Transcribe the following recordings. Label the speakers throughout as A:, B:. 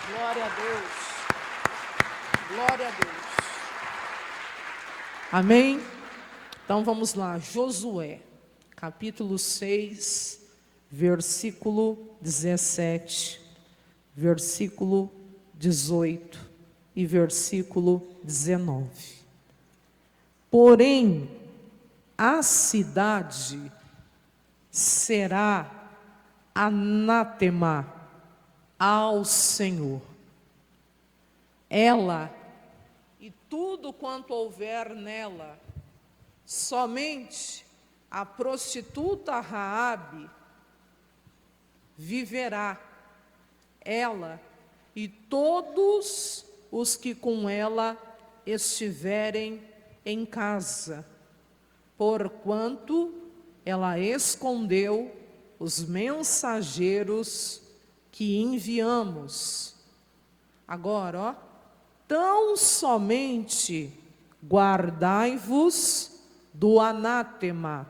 A: Glória a Deus. Glória a Deus. Amém? Então vamos lá. Josué, capítulo 6, versículo 17, versículo 18 e versículo 19. Porém, a cidade será anátema ao Senhor. Ela e tudo quanto houver nela, somente a prostituta Raabe viverá, ela e todos os que com ela estiverem em casa, porquanto ela escondeu os mensageiros que enviamos. Agora, ó, tão somente guardai-vos do anátema,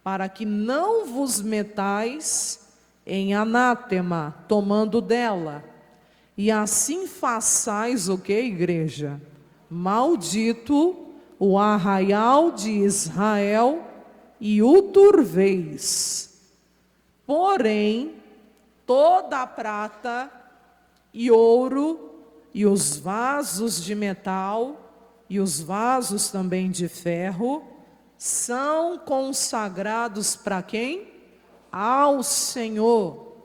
A: para que não vos metais em anátema, tomando dela, e assim façais o que, igreja? Maldito o arraial de Israel, e o turveis. Porém, toda a prata e ouro, e os vasos de metal, e os vasos também de ferro, são consagrados para quem? Ao Senhor.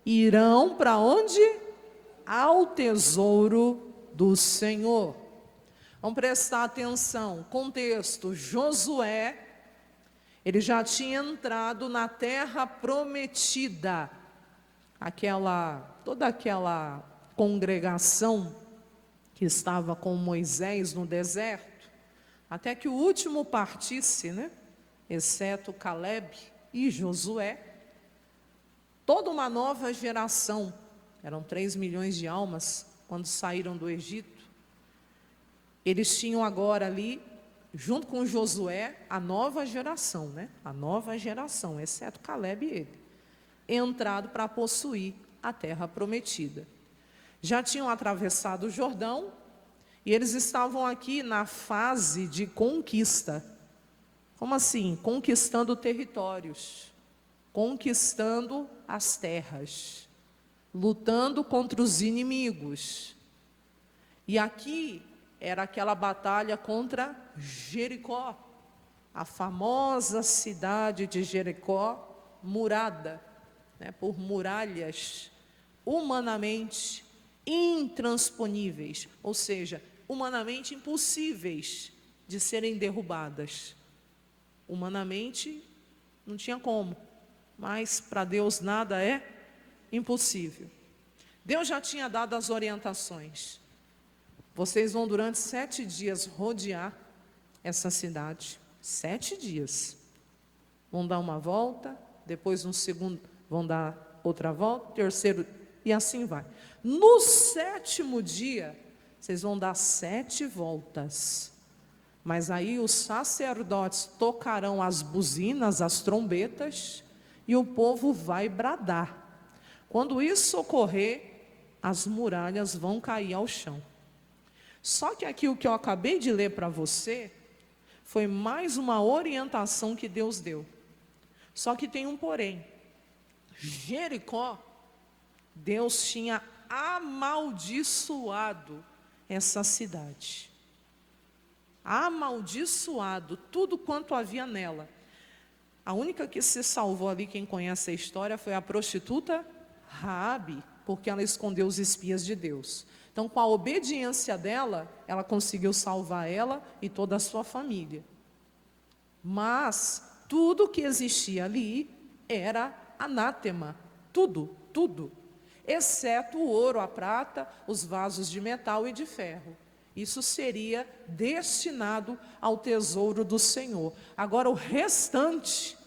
A: Irão para onde? Ao tesouro do Senhor. Vamos prestar atenção. Contexto: Josué, ele já tinha entrado na terra prometida. Toda aquela congregação que estava com Moisés no deserto, até que o último partisse, né? Exceto Caleb e Josué, toda uma nova geração, eram 3 milhões de almas quando saíram do Egito. Eles tinham agora ali, junto com Josué, a nova geração, né? A nova geração, exceto Caleb e ele, entrado para possuir a terra prometida. Já tinham atravessado o Jordão e eles estavam aqui na fase de conquista. Como assim? Conquistando territórios, conquistando as terras, lutando contra os inimigos. E aqui era aquela batalha contra Jericó, a famosa cidade de Jericó, murada, né, por muralhas humanamente intransponíveis, ou seja, humanamente impossíveis de serem derrubadas. Humanamente não tinha como, mas para Deus nada é impossível. Deus já tinha dado as orientações. Vocês vão durante 7 dias rodear essa cidade. 7 dias. Vão dar uma volta, depois no segundo vão dar outra volta, terceiro, e assim vai. No 7º dia, vocês vão dar 7 voltas. Mas aí os sacerdotes tocarão as buzinas, as trombetas, e o povo vai bradar. Quando isso ocorrer, as muralhas vão cair ao chão. Só que aqui o que eu acabei de ler para você foi mais uma orientação que Deus deu. Só que tem um porém. Jericó, Deus tinha amaldiçoado essa cidade. Amaldiçoado tudo quanto havia nela. A única que se salvou ali, quem conhece a história, foi a prostituta Raabe, porque ela escondeu os espias de Deus. Então, com a obediência dela, ela conseguiu salvar ela e toda a sua família. Mas tudo que existia ali era anátema, tudo, exceto o ouro, a prata, os vasos de metal e de ferro. Isso seria destinado ao tesouro do Senhor. Agora o restante,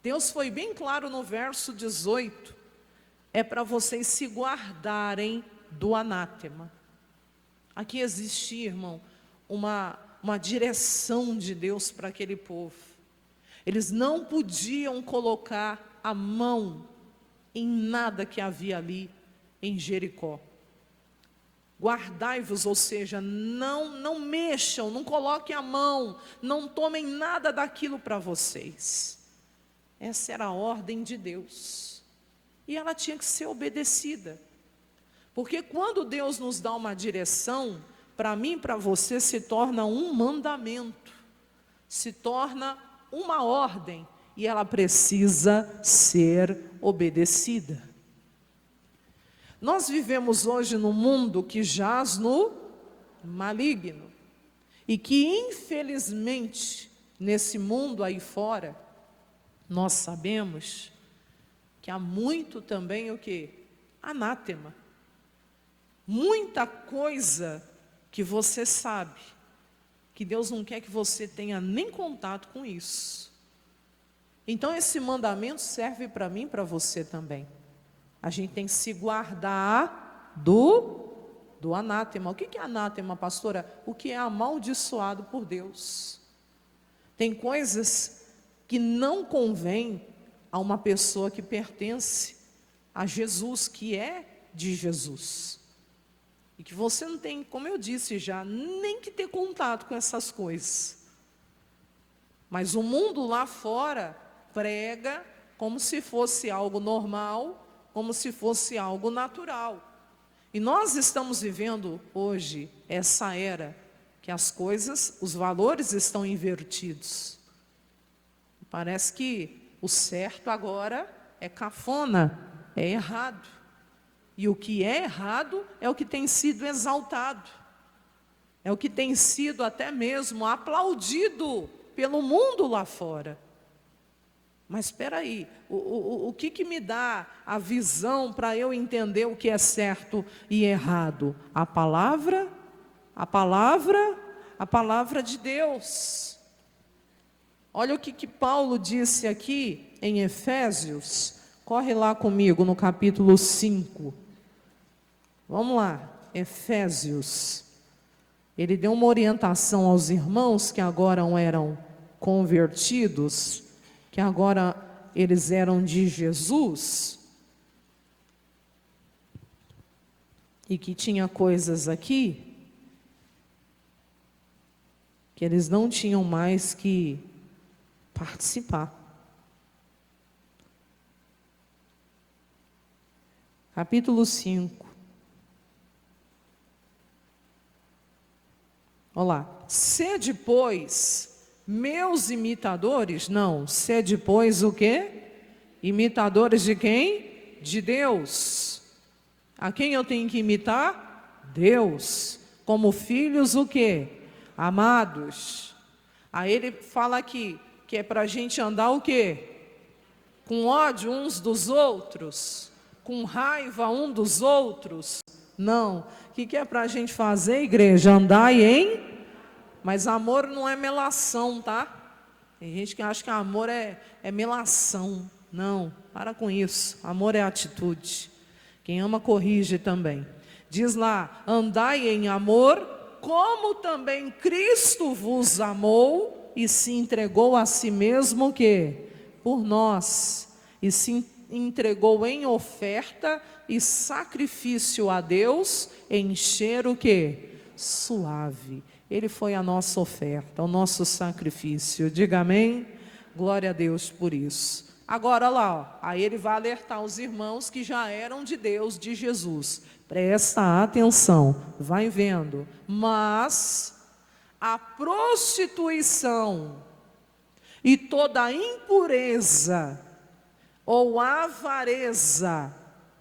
A: Deus foi bem claro no verso 18, é para vocês se guardarem do anátema. Aqui existia, irmão, uma direção de Deus para aquele povo. Eles não podiam colocar a mão em nada que havia ali em Jericó. Guardai-vos, ou seja, não mexam, não coloquem a mão, não tomem nada daquilo para vocês. Essa era a ordem de Deus. E ela tinha que ser obedecida. Porque quando Deus nos dá uma direção, para mim e para você se torna um mandamento, se torna uma ordem, e ela precisa ser obedecida. Nós vivemos hoje num mundo que jaz no maligno, e que infelizmente, nesse mundo aí fora, nós sabemos que há muito também o quê? Anátema. Muita coisa que você sabe, que Deus não quer que você tenha nem contato com isso. Então esse mandamento serve para mim e para você também. A gente tem que se guardar do anátema. O que é anátema, pastora? O que é amaldiçoado por Deus. Tem coisas que não convém a uma pessoa que pertence a Jesus, que é de Jesus. E que você não tem, como eu disse já, nem que ter contato com essas coisas. Mas o mundo lá fora prega como se fosse algo normal, como se fosse algo natural. E nós estamos vivendo hoje essa era que as coisas, os valores estão invertidos. Parece que o certo agora é cafona, é errado. E o que é errado é o que tem sido exaltado. É o que tem sido até mesmo aplaudido pelo mundo lá fora. Mas espera aí, o que me dá a visão para eu entender o que é certo e errado? A palavra de Deus. Olha o que Paulo disse aqui em Efésios. Corre lá comigo no capítulo 5. Vamos lá, Efésios. Ele deu uma orientação aos irmãos que agora eram convertidos, que agora eles eram de Jesus, e que tinha coisas aqui que eles não tinham mais que participar. Capítulo 5. Olha lá. Sede, pois, meus imitadores, não, sede, pois, o quê? Imitadores de quem? De Deus. A quem eu tenho que imitar? Deus. Como filhos, o quê? Amados. Aí ele fala aqui, que é para a gente andar o quê? Com ódio uns dos outros, com raiva um dos outros. Não. O que é para a gente fazer, igreja? Andar em... Mas amor não é melação, tá? Tem gente que acha que amor é melação. Não, para com isso. Amor é atitude. Quem ama corrige também. Diz lá, andai em amor, como também Cristo vos amou e se entregou a si mesmo, o quê? Por nós. E se entregou em oferta e sacrifício a Deus, em cheiro o quê? Suave. Ele foi a nossa oferta, o nosso sacrifício. Diga amém? Glória a Deus por isso. Agora lá, aí ele vai alertar os irmãos que já eram de Deus, de Jesus. Presta atenção, vai vendo. Mas a prostituição e toda a impureza ou avareza,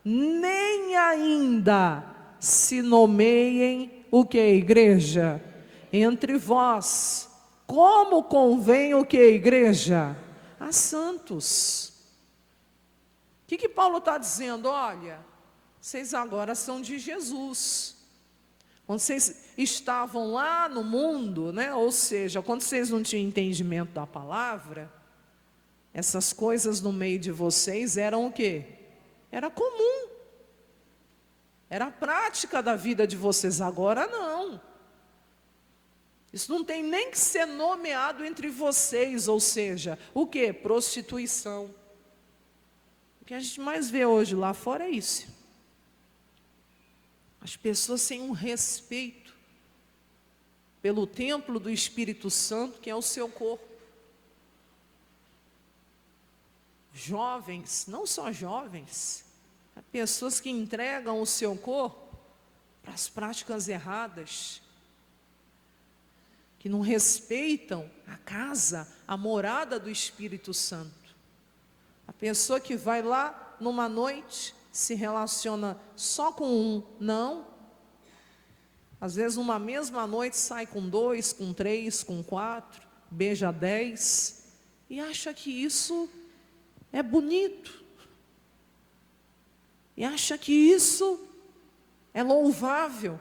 A: nem ainda se nomeiem o que, igreja? Entre vós, como convém o que, igreja? A santos. O que Paulo está dizendo? Olha, vocês agora são de Jesus. Quando vocês estavam lá no mundo, né? Ou seja, quando vocês não tinham entendimento da palavra, essas coisas no meio de vocês eram o quê? Era comum. Era a prática da vida de vocês. Agora não. Isso não tem nem que ser nomeado entre vocês, ou seja, o quê? Prostituição. O que a gente mais vê hoje lá fora é isso. As pessoas sem um respeito pelo templo do Espírito Santo, que é o seu corpo. Jovens, não só jovens, pessoas que entregam o seu corpo para as práticas erradas, que não respeitam a casa, a morada do Espírito Santo. A pessoa que vai lá numa noite, se relaciona só com um, não. Às vezes numa mesma noite sai com 2, com 3, com 4, beija 10, e acha que isso é bonito. E acha que isso é louvável.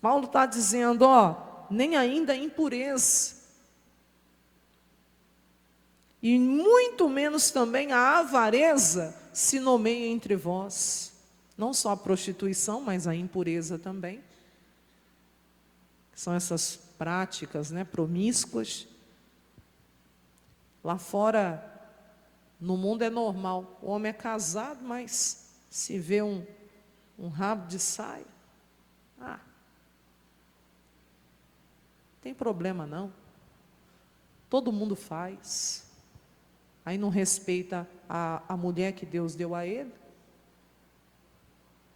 A: Paulo está dizendo, nem ainda impureza. E muito menos também a avareza se nomeia entre vós. Não só a prostituição, mas a impureza também. São essas práticas, promíscuas. Lá fora, no mundo é normal. O homem é casado, mas se vê um rabo de saia, tem problema não. Todo mundo faz. Aí não respeita a mulher que Deus deu a ele.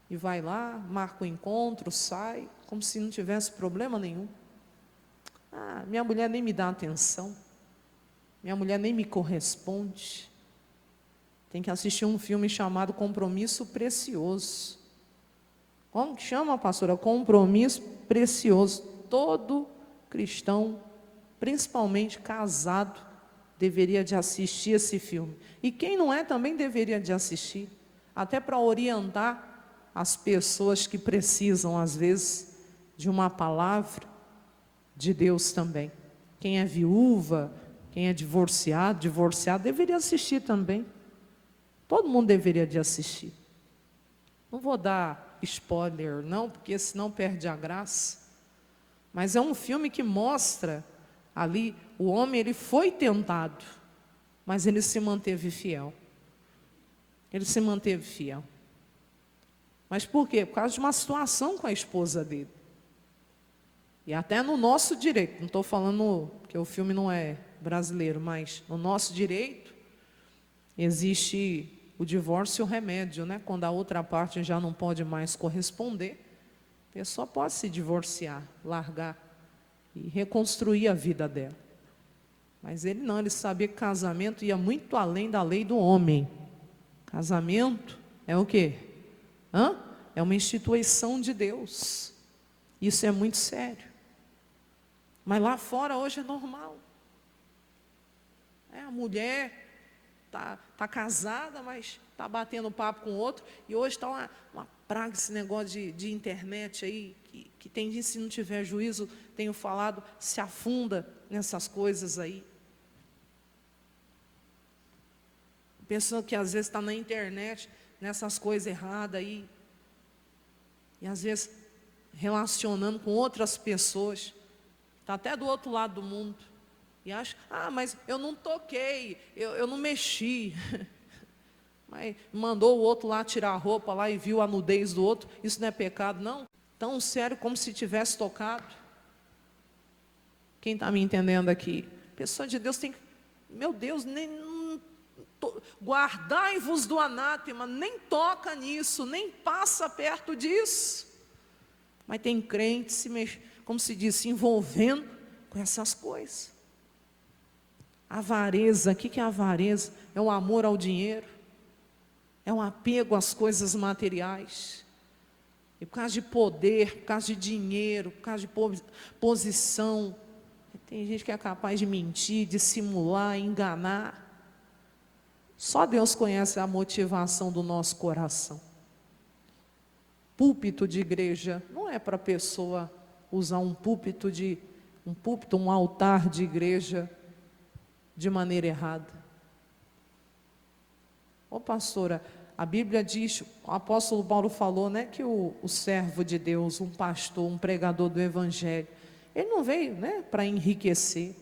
A: E vai lá, marca o encontro, sai, como se não tivesse problema nenhum. Minha mulher nem me dá atenção. Minha mulher nem me corresponde. Tem que assistir um filme chamado Compromisso Precioso. Como que chama, pastora? Compromisso Precioso. Todo cristão, principalmente casado, deveria de assistir esse filme. E quem não é também deveria de assistir. Até para orientar as pessoas que precisam, às vezes, de uma palavra de Deus também. Quem é viúva, quem é divorciado, deveria assistir também. Todo mundo deveria de assistir. Não vou dar spoiler não, porque senão perde a graça. Mas é um filme que mostra ali, o homem ele foi tentado, mas ele se manteve fiel. Ele se manteve fiel. Mas por quê? Por causa de uma situação com a esposa dele. E até no nosso direito, não estou falando que o filme não é brasileiro, mas no nosso direito existe o divórcio e o remédio, quando a outra parte já não pode mais corresponder, a pessoa pode se divorciar, largar e reconstruir a vida dela. Mas ele não, ele sabia que casamento ia muito além da lei do homem. Casamento é o quê? É uma instituição de Deus. Isso é muito sério. Mas lá fora hoje é normal. A mulher tá casada, mas está batendo papo com outro. E hoje está uma praga esse negócio de internet aí, que tem gente, se não tiver juízo, tenho falado, se afunda nessas coisas aí. Pessoa que às vezes está na internet, nessas coisas erradas aí. E às vezes relacionando com outras pessoas. Está até do outro lado do mundo. E acha, mas eu não toquei, eu não mexi. Mas mandou o outro lá tirar a roupa lá e viu a nudez do outro. Isso não é pecado, não? Tão sério como se tivesse tocado. Quem está me entendendo aqui? Pessoa de Deus tem que, meu Deus, guardai-vos do anátema, nem toca nisso, nem passa perto disso. Mas tem crente como se diz, se envolvendo com essas coisas. Avareza, o que é avareza? É o amor ao dinheiro, é um apego às coisas materiais. E por causa de poder, por causa de dinheiro, por causa de posição, tem gente que é capaz de mentir, de simular, enganar. Só Deus conhece a motivação do nosso coração. Púlpito de igreja não é para a pessoa usar um púlpito, um altar de igreja de maneira errada. Pastora, a Bíblia diz, o apóstolo Paulo falou, que o servo de Deus, um pastor, um pregador do Evangelho, ele não veio, para enriquecer,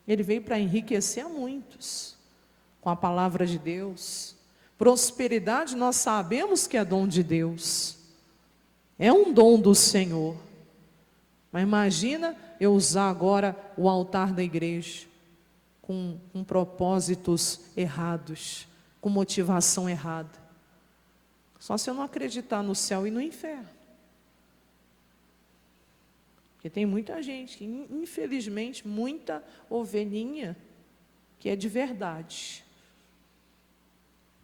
A: ele veio para enriquecer a muitos, com a palavra de Deus. Prosperidade nós sabemos que é dom de Deus, É um dom do Senhor. Mas imagina eu usar agora o altar da igreja com propósitos errados, com motivação errada. Só se eu não acreditar no céu e no inferno. Porque tem muita gente, infelizmente, muita ovelhinha que é de verdade.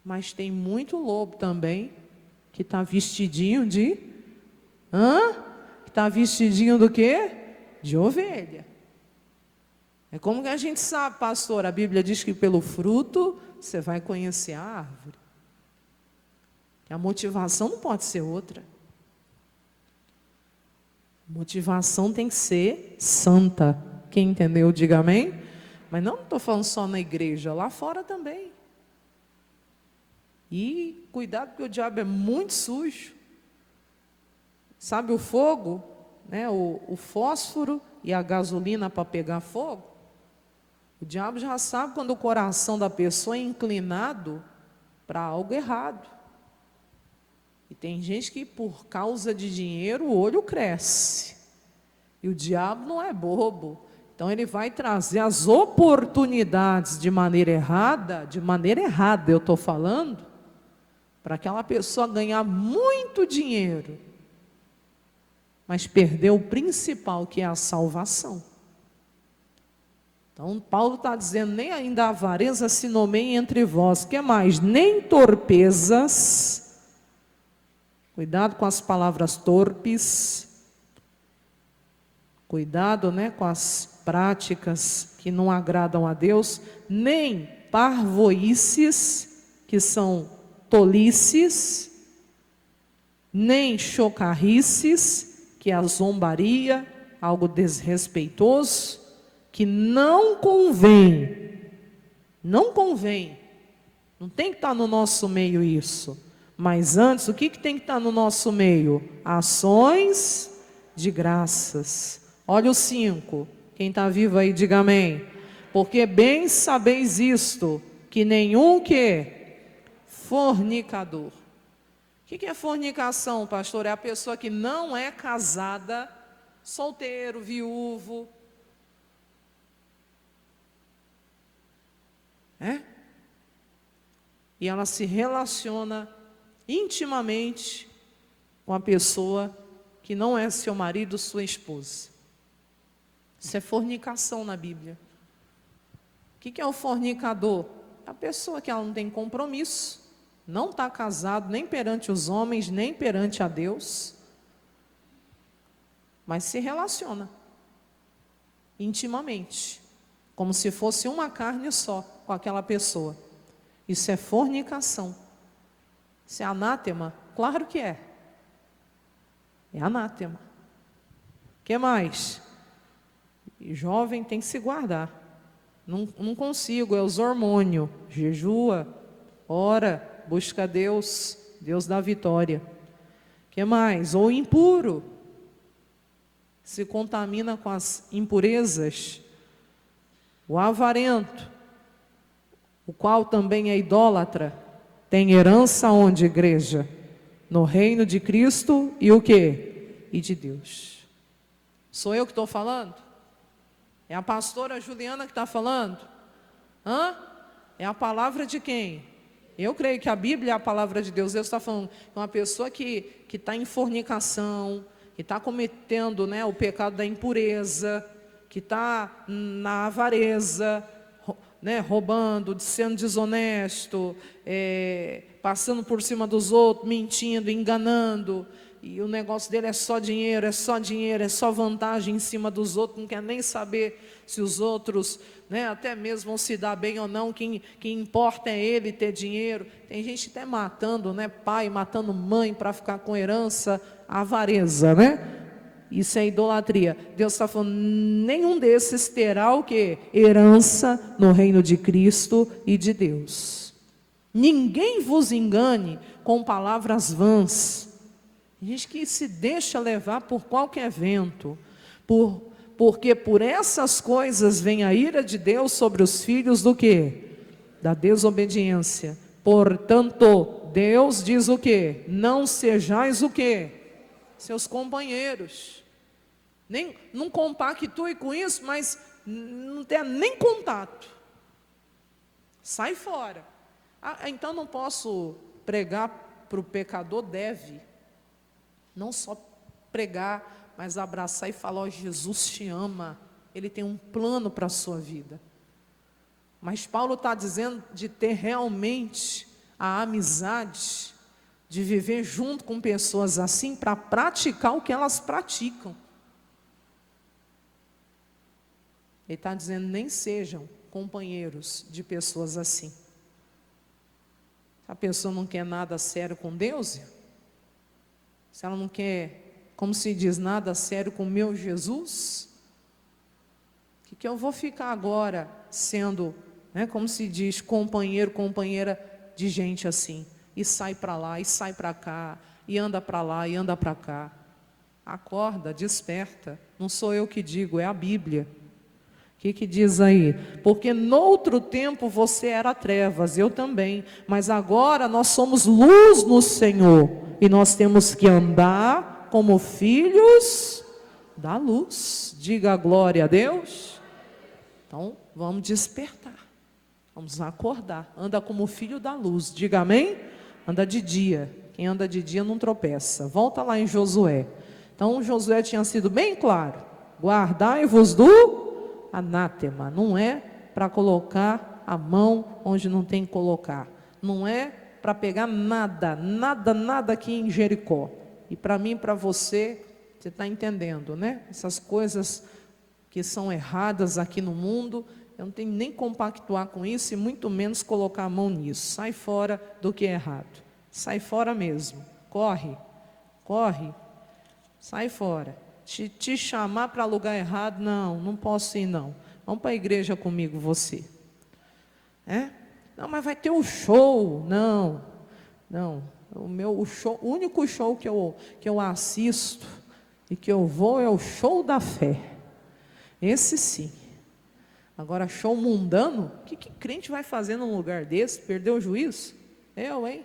A: Mas tem muito lobo também que está vestidinho de... Que está vestidinho do quê? De ovelha. É como que a gente sabe, pastor? A Bíblia diz que pelo fruto você vai conhecer a árvore. A motivação não pode ser outra. A motivação tem que ser santa. Quem entendeu, diga amém. Mas não estou falando só na igreja, lá fora também. E cuidado, porque o diabo é muito sujo. Sabe o fogo, né? O fósforo e a gasolina para pegar fogo? O diabo já sabe quando o coração da pessoa é inclinado para algo errado. E tem gente que por causa de dinheiro o olho cresce. E o diabo não é bobo. Então ele vai trazer as oportunidades de maneira errada eu estou falando, para aquela pessoa ganhar muito dinheiro, mas perder o principal, que é a salvação. Então Paulo está dizendo, nem ainda a avareza se nomeie entre vós, que mais? Nem torpezas. Cuidado com as palavras torpes. Cuidado, né, com as práticas que não agradam a Deus. Nem parvoices, que são tolices. Nem chocarrices, que é a zombaria, algo desrespeitoso, que não convém. Não convém. Não tem que estar no nosso meio isso. Mas antes, o que tem que estar no nosso meio? Ações de graças. Olha o 5. Quem está vivo aí, diga amém. Porque bem sabeis isto, que nenhum que? Fornicador. O que é fornicação, pastor? É a pessoa que não é casada, solteiro, viúvo. E ela se relaciona intimamente com a pessoa que não é seu marido, sua esposa. Isso é fornicação na Bíblia. O que é o fornicador? É a pessoa que ela não tem compromisso, não está casado nem perante os homens, nem perante a Deus, mas se relaciona intimamente, como se fosse uma carne só com aquela pessoa. Isso é fornicação. Isso é anátema? Claro que é. É anátema. O que mais? E jovem tem que se guardar. Não consigo, é os hormônios. Jejua, ora, busca Deus, Deus dá vitória. O que mais? Ou impuro. Se contamina com as impurezas. O avarento, o qual também é idólatra, tem herança onde, igreja? No reino de Cristo e o quê? E de Deus. Sou eu que estou falando? É a pastora Juliana que está falando? É a palavra de quem? Eu creio que a Bíblia é a palavra de Deus. Deus está falando que uma pessoa que está em fornicação, que está cometendo, né, o pecado da impureza, que está na avareza, né, roubando, sendo desonesto, passando por cima dos outros, mentindo, enganando, e o negócio dele é só dinheiro, é só vantagem em cima dos outros, não quer nem saber se os outros, né, até mesmo vão se dar bem ou não, quem importa é ele ter dinheiro. Tem gente até matando, né, pai, matando mãe para ficar com herança, avareza, né? Isso é idolatria. Deus está falando, nenhum desses terá o quê? Herança no reino de Cristo e de Deus. Ninguém vos engane com palavras vãs. Tem gente que se deixa levar por qualquer vento, porque por essas coisas vem a ira de Deus sobre os filhos do quê? Da desobediência. Portanto, Deus diz o quê? Não sejais o quê? seus companheiros. Não compactue com isso, mas não tenha nem contato. Sai fora. Então não posso pregar para o pecador, deve. Não só pregar, mas abraçar e falar: ó, Jesus te ama, Ele tem um plano para a sua vida. Mas Paulo está dizendo de ter realmente a amizade, de viver junto com pessoas assim, para praticar o que elas praticam. Ele está dizendo: nem sejam companheiros de pessoas assim. Se a pessoa não quer nada sério com Deus, se ela não quer, como se diz, nada sério com o meu Jesus, que eu vou ficar agora sendo, como se diz, companheiro, companheira de gente assim, e sai para lá, e sai para cá, e anda para lá, e anda para cá. Acorda, desperta. Não sou eu que digo, é a Bíblia. O que diz aí? Porque noutro tempo você era trevas, eu também, mas agora nós somos luz no Senhor, e nós temos que andar como filhos da luz. Diga glória a Deus. Então, vamos despertar, vamos acordar. Anda como filho da luz, diga amém? Anda de dia, quem anda de dia não tropeça. Volta lá em Josué. Então, Josué tinha sido bem claro: guardai-vos do anátema. Não é para colocar a mão onde não tem que colocar. Não é para pegar nada aqui em Jericó. E para mim, para você está entendendo, né? Essas coisas que são erradas aqui no mundo, eu não tenho nem compactuar com isso, e muito menos colocar a mão nisso. Sai fora do que é errado. Sai fora mesmo. Corre, sai fora. Te chamar para lugar errado, não posso ir não. Vamos para a igreja comigo, você. Não, mas vai ter um show. Não. O único show que eu assisto e que eu vou é o show da fé. Esse sim. Agora, show mundano, o que crente vai fazer num lugar desse? Perdeu o juízo? Hein?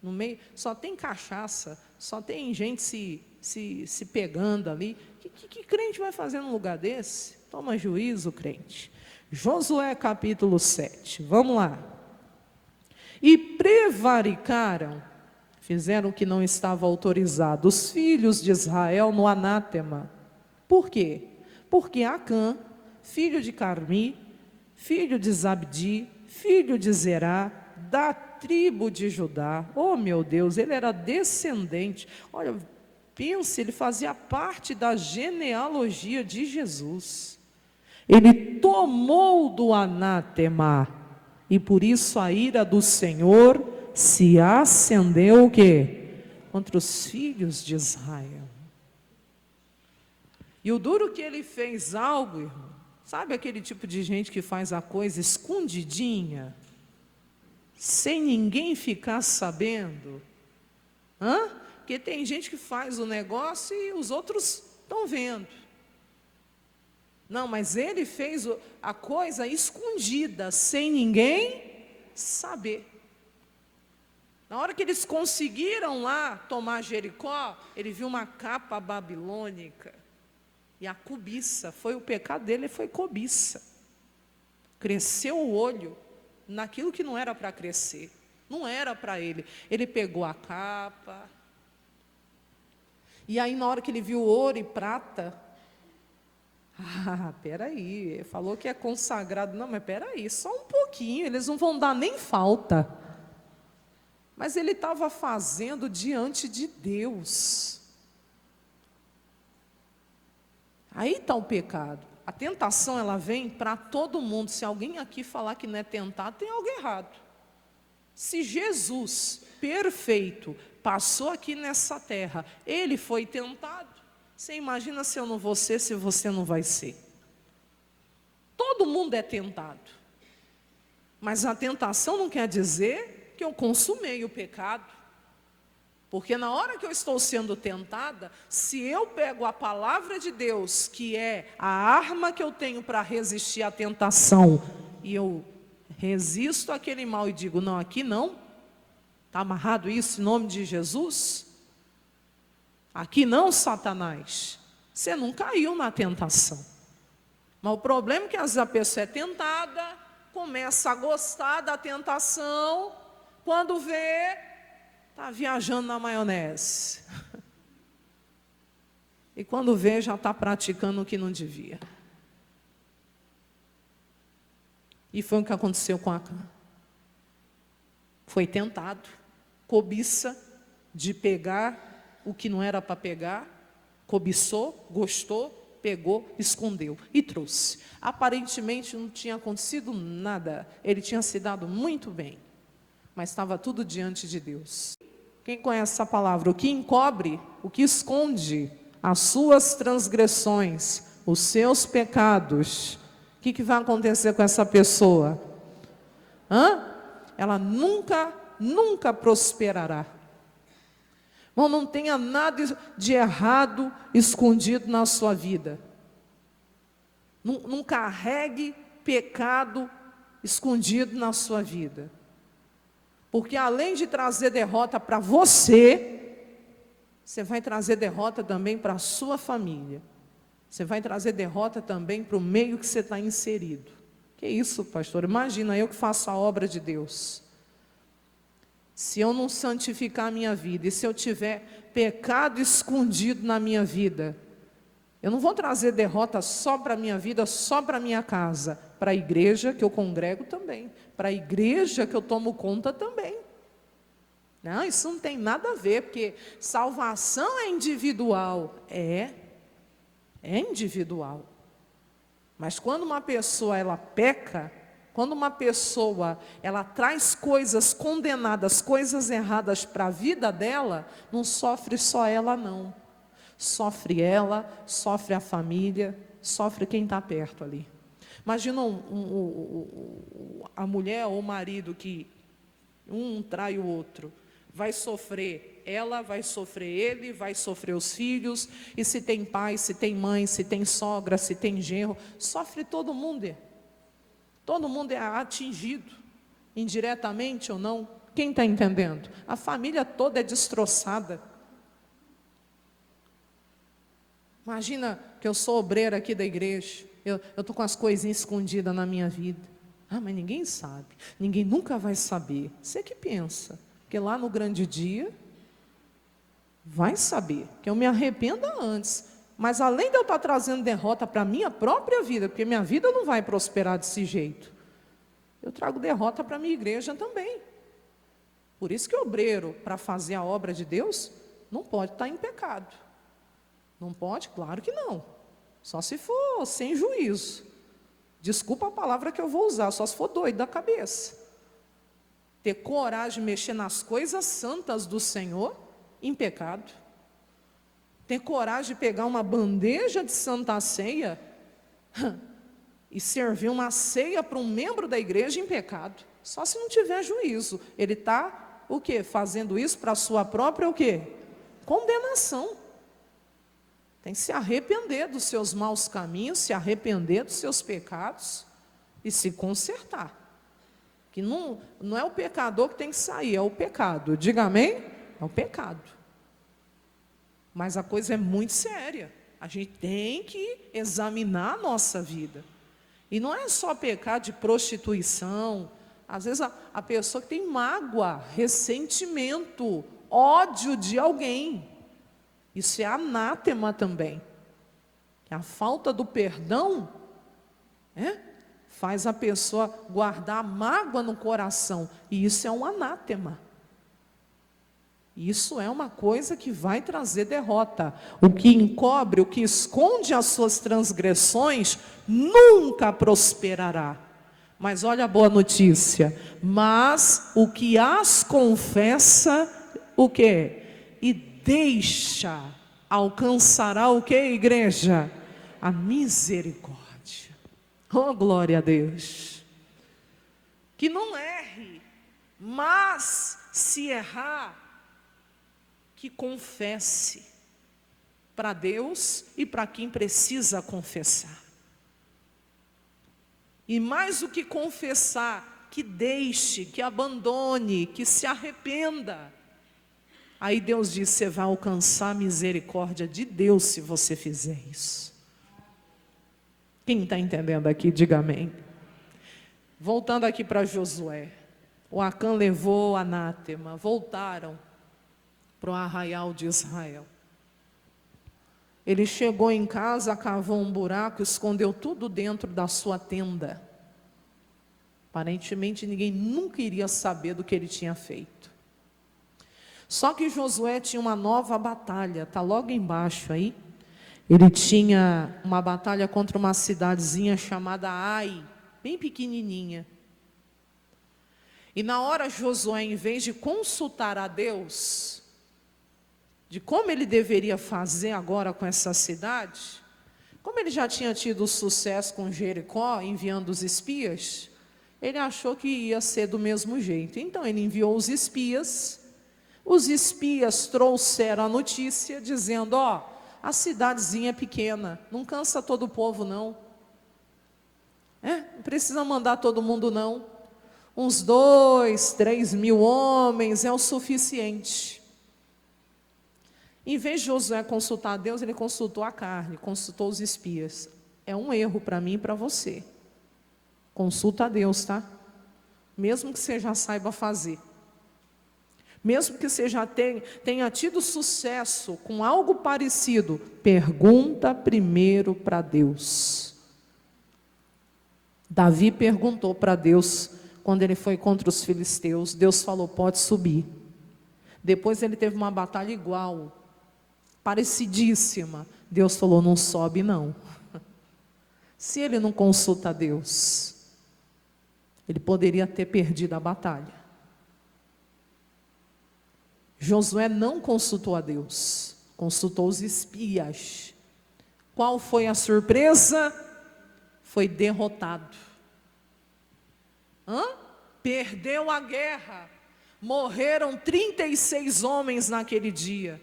A: No meio, só tem cachaça, só tem gente se pegando ali. Que crente vai fazer num lugar desse? Toma juízo, crente. Josué capítulo 7, vamos lá. E prevaricaram, fizeram o que não estava autorizado, os filhos de Israel no anátema. Por quê? Porque Acã, filho de Carmi, filho de Zabdi, filho de Zerá, da tribo de Judá, oh meu Deus, ele era descendente, olha, pense, ele fazia parte da genealogia de Jesus. Ele tomou do anátema, e por isso a ira do Senhor se acendeu o quê? Contra os filhos de Israel. E o duro que ele fez algo, irmão, sabe aquele tipo de gente que faz a coisa escondidinha, sem ninguém ficar sabendo? Porque tem gente que faz o negócio e os outros estão vendo. Não, mas ele fez a coisa escondida, sem ninguém saber. Na hora que eles conseguiram lá tomar Jericó, ele viu uma capa babilônica. E a cobiça, foi o pecado dele, foi cobiça. Cresceu o olho naquilo que não era para crescer. Não era para ele. Ele pegou a capa. E aí na hora que ele viu ouro e prata, peraí, ele falou que é consagrado. Não, mas peraí, só um pouquinho, eles não vão dar nem falta. Mas ele estava fazendo diante de Deus. Aí está o pecado. A tentação, ela vem para todo mundo. Se alguém aqui falar que não é tentado, tem algo errado. Se Jesus, perfeito, passou aqui nessa terra, ele foi tentado. Você imagina se eu não vou ser, se você não vai ser. Todo mundo é tentado. Mas a tentação não quer dizer que eu consumei o pecado. Porque na hora que eu estou sendo tentada, se eu pego a palavra de Deus, que é a arma que eu tenho para resistir à tentação, e eu resisto àquele mal e digo, não, aqui não, está amarrado isso em nome de Jesus? Aqui não, Satanás. Você não caiu na tentação. Mas o problema é que às vezes a pessoa é tentada, começa a gostar da tentação, quando vê, está viajando na maionese. E quando vê, já está praticando o que não devia. E foi o que aconteceu com Acã. Foi tentado, cobiça de pegar o que não era para pegar, cobiçou, gostou, pegou, escondeu e trouxe. Aparentemente não tinha acontecido nada, ele tinha se dado muito bem, mas estava tudo diante de Deus. Quem conhece essa palavra? O que encobre, o que esconde as suas transgressões, os seus pecados, o que vai acontecer com essa pessoa? Ela nunca prosperará. Bom, não tenha nada de errado escondido na sua vida. Não carregue pecado escondido na sua vida. Porque além de trazer derrota para você, você vai trazer derrota também para a sua família. Você vai trazer derrota também para o meio que você está inserido. Que isso, pastor? Imagina eu que faço a obra de Deus. Se eu não santificar a minha vida, e se eu tiver pecado escondido na minha vida, eu não vou trazer derrota só para a minha vida, só para a minha casa, para a igreja que eu congrego também, para a igreja que eu tomo conta também. Não, isso não tem nada a ver, porque salvação é individual. É individual. Mas quando uma pessoa ela peca, quando uma pessoa, ela traz coisas condenadas, coisas erradas para a vida dela, não sofre só ela não. Sofre ela, sofre a família, sofre quem está perto ali. Imagina a mulher ou o marido que um trai o outro. Vai sofrer ela, vai sofrer ele, vai sofrer os filhos. E se tem pai, se tem mãe, se tem sogra, se tem genro, sofre todo mundo. Todo mundo é atingido, indiretamente ou não. Quem está entendendo? A família toda é destroçada. Imagina que eu sou obreira aqui da igreja, eu estou com as coisinhas escondidas na minha vida. Mas ninguém sabe, ninguém nunca vai saber. Você que pensa, porque lá no grande dia, vai saber, que eu me arrependa antes. Mas além de eu estar trazendo derrota para a minha própria vida, porque minha vida não vai prosperar desse jeito, eu trago derrota para a minha igreja também. Por isso que o obreiro, para fazer a obra de Deus, não pode estar em pecado. Não pode? Claro que não. Só se for sem juízo. Desculpa a palavra que eu vou usar, só se for doido da cabeça. Ter coragem de mexer nas coisas santas do Senhor em pecado. Ter coragem de pegar uma bandeja de Santa Ceia e servir uma ceia para um membro da igreja em pecado. Só se não tiver juízo. Ele está, o quê? Fazendo isso para a sua própria, o quê? Condenação. Tem que se arrepender dos seus maus caminhos, se arrepender dos seus pecados e se consertar. Que não é o pecador que tem que sair, é o pecado. Diga amém? É o pecado. Mas a coisa é muito séria. A gente tem que examinar a nossa vida. E não é só pecado de prostituição. Às vezes a pessoa que tem mágoa, ressentimento, ódio de alguém. Isso é anátema também. A falta do perdão faz a pessoa guardar mágoa no coração. E isso é um anátema. Isso é uma coisa que vai trazer derrota. O que encobre, o que esconde as suas transgressões, nunca prosperará. Mas olha a boa notícia. Mas o que as confessa, o quê? E deixa, alcançará o quê, igreja? A misericórdia. Oh, glória a Deus. Que não erre, mas se errar, que confesse para Deus e para quem precisa confessar. E mais do que confessar, que deixe, que abandone, que se arrependa. Aí Deus disse: você vai alcançar a misericórdia de Deus se você fizer isso. Quem está entendendo aqui, diga amém. Voltando aqui para Josué. O Acã levou o anátema, voltaram para o arraial de Israel. Ele chegou em casa, cavou um buraco, escondeu tudo dentro da sua tenda. Aparentemente ninguém nunca iria saber do que ele tinha feito. Só que Josué tinha uma nova batalha, está logo embaixo aí. Ele tinha uma batalha contra uma cidadezinha chamada Ai, bem pequenininha. E na hora Josué, em vez de consultar a Deus, de como ele deveria fazer agora com essa cidade, como ele já tinha tido sucesso com Jericó, enviando os espias, ele achou que ia ser do mesmo jeito. Então ele enviou os espias trouxeram a notícia dizendo: a cidadezinha é pequena, não cansa todo o povo não. Não precisa mandar todo mundo não. Uns 2, 3 mil homens é o suficiente. Em vez de Josué consultar a Deus, ele consultou a carne, consultou os espias. É um erro para mim e para você. Consulta a Deus, tá? Mesmo que você já saiba fazer. Mesmo que você já tenha tido sucesso com algo parecido, pergunta primeiro para Deus. Davi perguntou para Deus, quando ele foi contra os filisteus, Deus falou: pode subir. Depois ele teve uma batalha igual, parecidíssima. Deus falou: não sobe não. Se ele não consulta a Deus, ele poderia ter perdido a batalha. Josué não consultou a Deus, consultou os espias. Qual foi a surpresa? Foi derrotado. Perdeu a guerra. Morreram 36 homens naquele dia.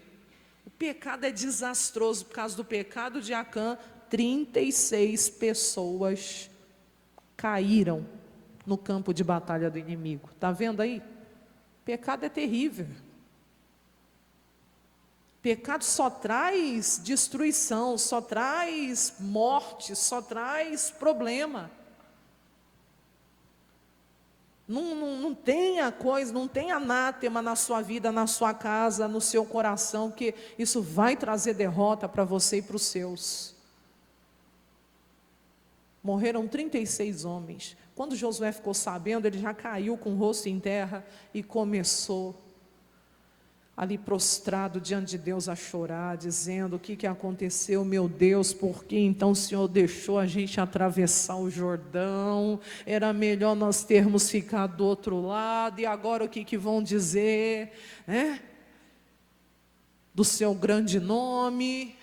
A: O pecado é desastroso. Por causa do pecado de Acã, 36 pessoas caíram no campo de batalha do inimigo. Está vendo aí? Pecado é terrível. Pecado só traz destruição, só traz morte, só traz problema. Não tenha coisa, não tenha anátema na sua vida, na sua casa, no seu coração, que isso vai trazer derrota para você e para os seus. Morreram 36 homens. Quando Josué ficou sabendo, ele já caiu com o rosto em terra e começou ali prostrado diante de Deus a chorar, dizendo: o que aconteceu, meu Deus, por que então o Senhor deixou a gente atravessar o Jordão? Era melhor nós termos ficado do outro lado, e agora o que vão dizer, do seu grande nome,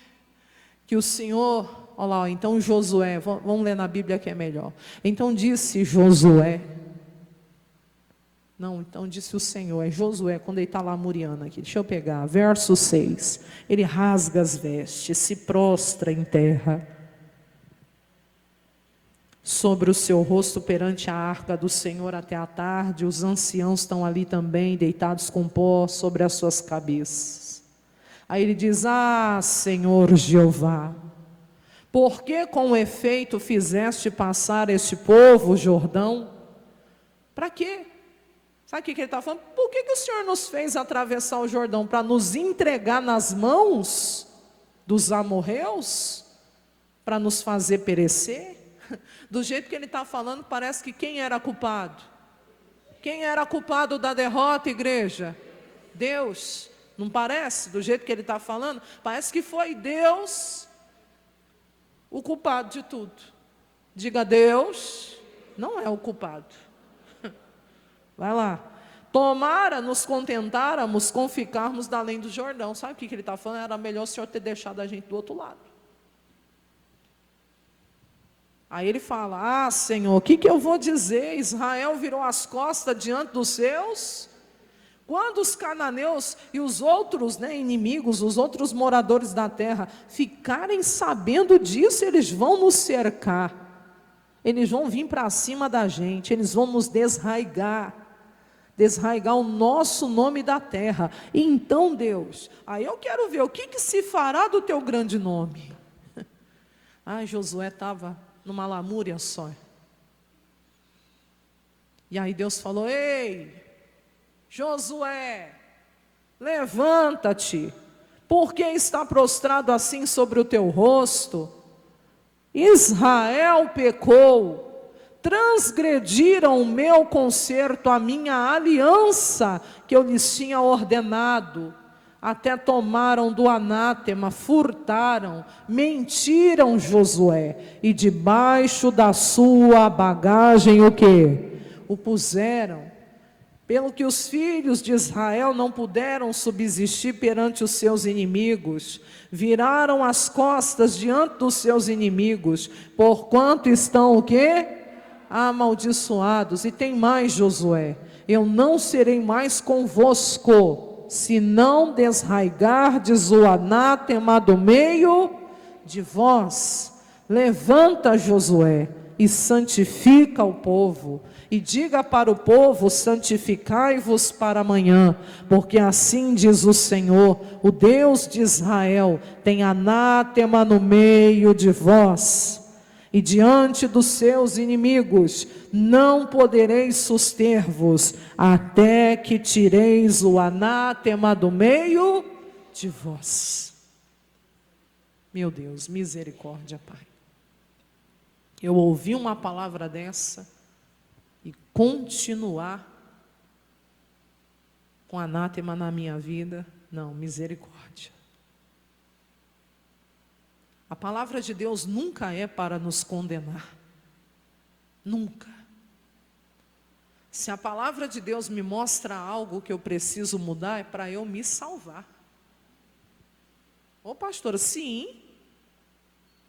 A: que o Senhor, olha lá, então Josué, vamos ler na Bíblia que é melhor. Então disse Josué, não, então disse o Senhor, é Josué, quando ele está lá muriando aqui, deixa eu pegar, verso 6, ele rasga as vestes, se prostra em terra, sobre o seu rosto perante a arca do Senhor até a tarde, os anciãos estão ali também, deitados com pó sobre as suas cabeças. Aí ele diz: Senhor Jeová, por que com efeito fizeste passar este povo o Jordão? Para quê? Sabe o que ele está falando? Por que o Senhor nos fez atravessar o Jordão? Para nos entregar nas mãos dos amorreus? Para nos fazer perecer? Do jeito que ele está falando, parece que quem era culpado? Quem era culpado da derrota, igreja? Deus. Não parece? Do jeito que ele está falando, parece que foi Deus o culpado de tudo. Diga: Deus não é o culpado. Vai lá. Tomara nos contentáramos com ficarmos da além do Jordão. Sabe o que ele está falando? Era melhor o Senhor ter deixado a gente do outro lado. Aí ele fala: Senhor, o que eu vou dizer? Israel virou as costas diante dos seus. Quando os cananeus e os outros inimigos, os outros moradores da terra, ficarem sabendo disso, eles vão nos cercar. Eles vão vir para cima da gente, eles vão nos desraigar. desarraigar o nosso nome da terra. E então, Deus, aí eu quero ver o que se fará do teu grande nome. Josué estava numa lamúria só. E aí Deus falou: ei, Josué, levanta-te, por que está prostrado assim sobre o teu rosto? Israel pecou, transgrediram o meu concerto, a minha aliança que eu lhes tinha ordenado, até tomaram do anátema, furtaram, mentiram Josué, e debaixo da sua bagagem o quê? O puseram. Pelo que os filhos de Israel não puderam subsistir perante os seus inimigos, viraram as costas diante dos seus inimigos, porquanto estão o quê? Amaldiçoados. E tem mais, Josué: eu não serei mais convosco, se não desraigardes o anátema do meio de vós. Levanta, Josué, e santifica o povo, e diga para o povo: santificai-vos para amanhã, porque assim diz o Senhor, o Deus de Israel: tem anátema no meio de vós, e diante dos seus inimigos não podereis suster-vos, até que tireis o anátema do meio de vós. Meu Deus, misericórdia, Pai. Eu ouvi uma palavra dessa e continuar com anátema na minha vida? Não, misericórdia. A palavra de Deus nunca é para nos condenar. Nunca. Se a palavra de Deus me mostra algo que eu preciso mudar, é para eu me salvar. Ô pastor, sim.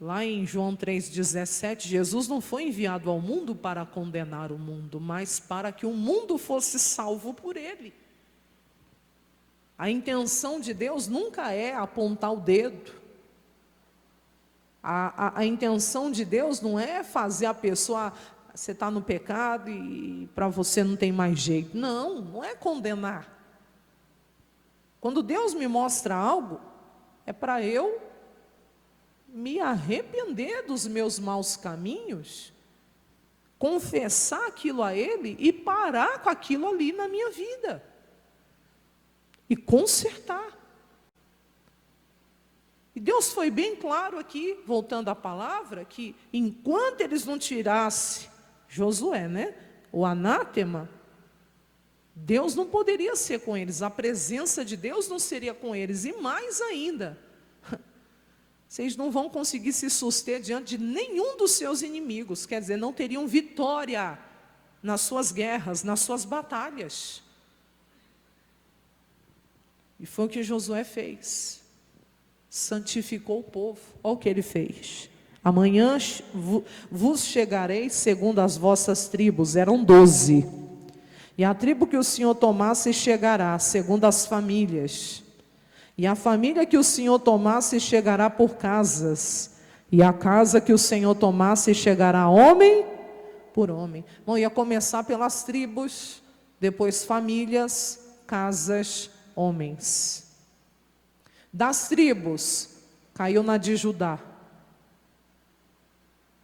A: Lá em João 3,17, Jesus não foi enviado ao mundo para condenar o mundo, mas para que o mundo fosse salvo por ele. A intenção de Deus nunca é apontar o dedo. A intenção de Deus não é fazer a pessoa: você está no pecado e para você não tem mais jeito. Não, não é condenar. Quando Deus me mostra algo, é para eu me arrepender dos meus maus caminhos, confessar aquilo a Ele e parar com aquilo ali na minha vida. E consertar. E Deus foi bem claro aqui, voltando à palavra, que enquanto eles não tirassem, Josué, né, o anátema, Deus não poderia ser com eles, a presença de Deus não seria com eles, e mais ainda, vocês não vão conseguir se suster diante de nenhum dos seus inimigos, quer dizer, não teriam vitória nas suas guerras, nas suas batalhas. E foi o que Josué fez. Santificou o povo. Olha o que ele fez. Amanhã vos chegareis segundo as vossas tribos, eram 12. E a tribo que o Senhor tomasse chegará, segundo as famílias. E a família que o Senhor tomasse chegará por casas. E a casa que o Senhor tomasse chegará homem por homem. Bom, ia começar pelas tribos, depois famílias, casas, homens. Das tribos, caiu na de Judá.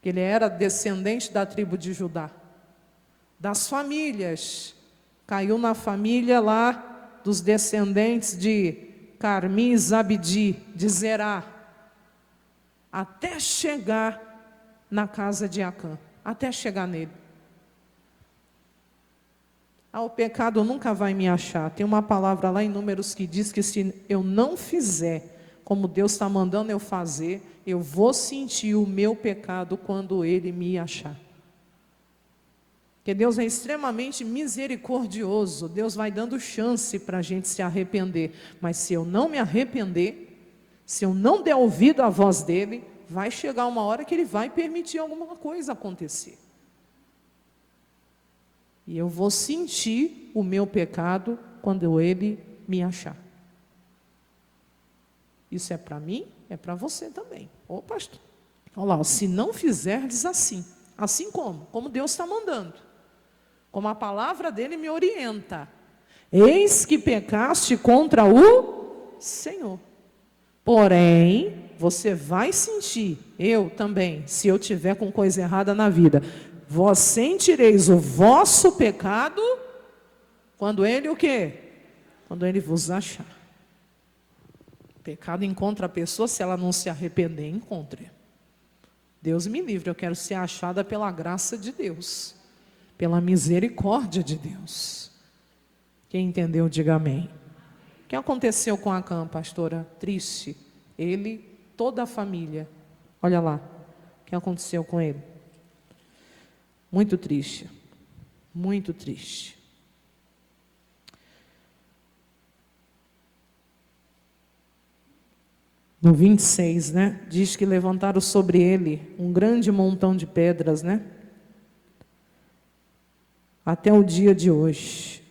A: Ele era descendente da tribo de Judá. Das famílias, caiu na família lá dos descendentes de Carmi e Zabdi, de Zerá, até chegar na casa de Acã, até chegar nele. O pecado nunca vai me achar. Tem uma palavra lá em Números que diz que se eu não fizer como Deus está mandando eu fazer, eu vou sentir o meu pecado quando Ele me achar. Porque Deus é extremamente misericordioso. Deus vai dando chance para a gente se arrepender. Mas se eu não me arrepender, se eu não der ouvido à voz dEle, vai chegar uma hora que Ele vai permitir alguma coisa acontecer. E eu vou sentir o meu pecado quando Ele me achar. Isso é para mim, é para você também. Ô pastor, olha lá, se não fizerdes assim como Deus está mandando, como a palavra dele me orienta, Eis que pecaste contra o Senhor. Porém, você vai sentir, eu também, se eu tiver com coisa errada na vida, vós sentireis o vosso pecado quando ele o quê? Quando ele vos achar. Pecado encontra a pessoa, se ela não se arrepender, encontre. Deus me livre, eu quero ser achada pela graça de Deus, pela misericórdia de Deus. Quem entendeu, diga amém. O que aconteceu com Acã, pastora? Triste. Ele, toda a família. Olha lá, o que aconteceu com ele. Muito triste. Muito triste. No 26, né? Diz que levantaram sobre ele um grande montão de pedras, né? Até o dia de hoje.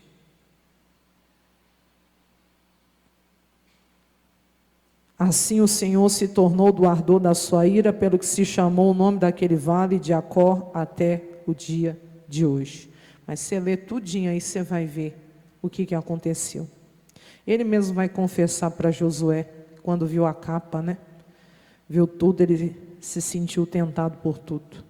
A: Assim o Senhor se tornou do ardor da sua ira, pelo que se chamou o nome daquele vale de Acor até o dia de hoje. Mas você lê tudinho aí, você vai ver o que aconteceu. Ele mesmo vai confessar para Josué, quando viu a capa, né? Viu tudo, ele se sentiu tentado por tudo.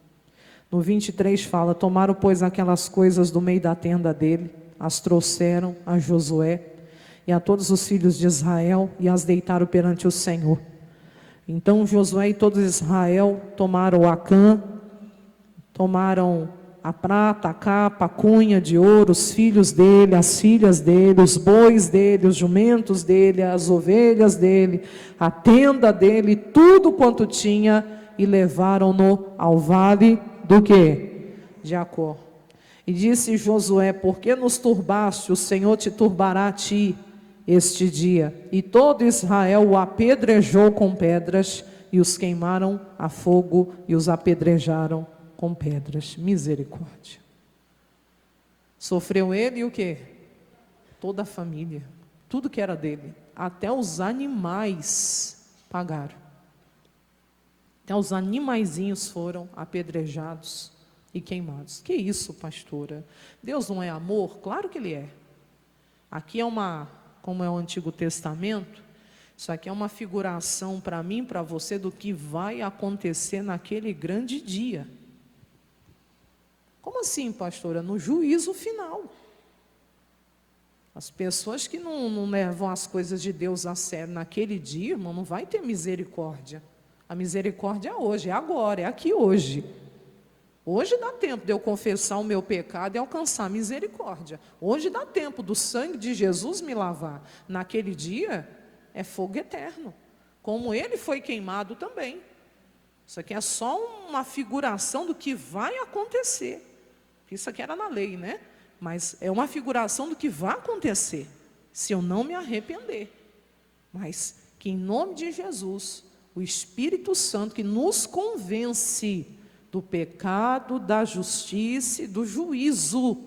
A: No 23 fala, tomaram, pois, aquelas coisas do meio da tenda dele, as trouxeram a Josué e a todos os filhos de Israel, e as deitaram perante o Senhor. Então Josué e todo Israel tomaram Acã, tomaram a prata, a capa, a cunha de ouro, os filhos dele, as filhas dele, os bois dele, os jumentos dele, as ovelhas dele, a tenda dele, tudo quanto tinha, e levaram-no ao vale do quê? De Acor. E disse Josué, por que nos turbaste? O Senhor te turbará a ti este dia. E todo Israel o apedrejou com pedras, e os queimaram a fogo, e os apedrejaram com pedras. Misericórdia. Sofreu ele e o quê? Toda a família. Tudo que era dele. Até os animais pagaram. Até os animaizinhos foram apedrejados e queimados. Que isso, pastora? Deus não é amor? Claro que Ele é. Aqui é como é o Antigo Testamento, isso aqui é uma figuração para mim, para você, do que vai acontecer naquele grande dia. Como assim, pastora? No juízo final. As pessoas que não levam as coisas de Deus a sério naquele dia, irmão, não vai ter misericórdia. A misericórdia é hoje, é agora, é aqui hoje. Hoje dá tempo de eu confessar o meu pecado e alcançar misericórdia. Hoje dá tempo do sangue de Jesus me lavar. Naquele dia é fogo eterno. Como ele foi queimado também. Isso aqui é só uma figuração do que vai acontecer. Isso aqui era na lei, né? Mas é uma figuração do que vai acontecer, se eu não me arrepender. Mas que em nome de Jesus, o Espírito Santo que nos convence do pecado, da justiça e do juízo,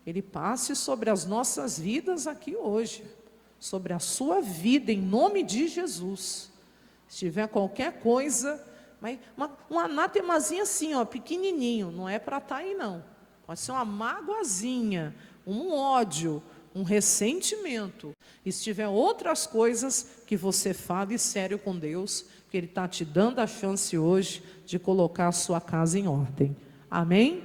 A: ele passe sobre as nossas vidas aqui hoje, sobre a sua vida, em nome de Jesus. Se tiver qualquer coisa, mas um anatemazinho assim, ó, pequenininho, não é para estar aí não. Pode ser uma magoazinha, um ódio, um ressentimento. E se tiver outras coisas, que você fale sério com Deus, porque Ele está te dando a chance hoje de colocar a sua casa em ordem. Amém?